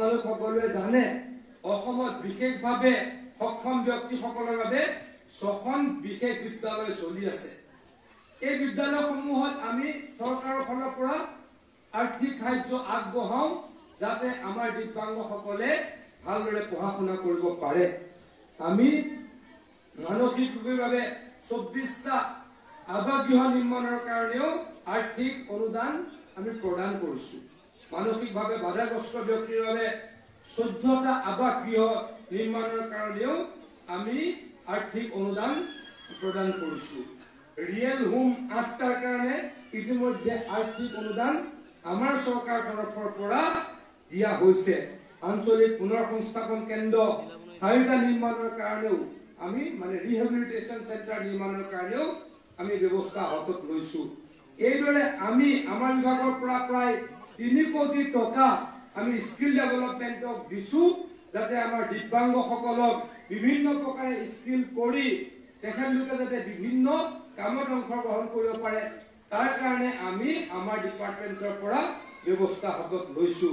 আপোনালোক সকলোৱে জানে অসমত বিশেষভাৱে সক্ষম ব্যক্তিসকলৰ বাবে 6খন বিশেষ বিদ্যালয় চলি আছে। এই বিদ্যালয়সমূহত আমি চৰকাৰৰ ফালৰ পৰা আৰ্থিক সাহায্য আগবঢ়াও যাতে আমাৰ দিব্যাংগসকলে ভালদৰে পঢ়া শুনা কৰিব পাৰে। আমি মানসিক ৰোগীৰ বাবে 24টা আৱাসগৃহ নিৰ্মাণৰ কাৰণেও আৰ্থিক অনুদান আমি প্ৰদান কৰিছো। মানসিকভাৱে বাধাগ্ৰস্ত ব্যক্তিৰ বাবে 14টা আৱাসগৃহ নিৰ্মাণৰ কাৰণেও আমি আৰ্থিক অনুদান প্ৰদান কৰিছো। ৰিয়েল হোম 8টাৰ কাৰণে ইতিমধ্যে আৰ্থিক অনুদান আমাৰ চৰকাৰৰ তৰফৰ পৰা দিয়া হৈছে। আঞ্চলিক পুনৰ সংস্থাপন কেন্দ্ৰ 4টা নিৰ্মাণৰ কাৰণেও আমি ৰিহেবিলিটেশ্যন চেণ্টাৰ নিৰ্মাণৰ কাৰণেও আমি ব্যৱস্থা হাতত লৈছো। এইদৰে আমি আমাৰ বিভাগৰ পৰা প্ৰায় 3 কোটি টকা আমি স্কিল ডেভেলপমেণ্টক দিছো যাতে আমাৰ দিব্যাংগসকলক বিভিন্ন প্ৰকাৰে স্কিল কৰি তেখেতলোকে যাতে বিভিন্ন কামত অংশগ্ৰহণ কৰিব পাৰে তাৰ কাৰণে আমি আমাৰ ডিপাৰ্টমেণ্টৰ পৰা ব্যৱস্থা হাতত লৈছো।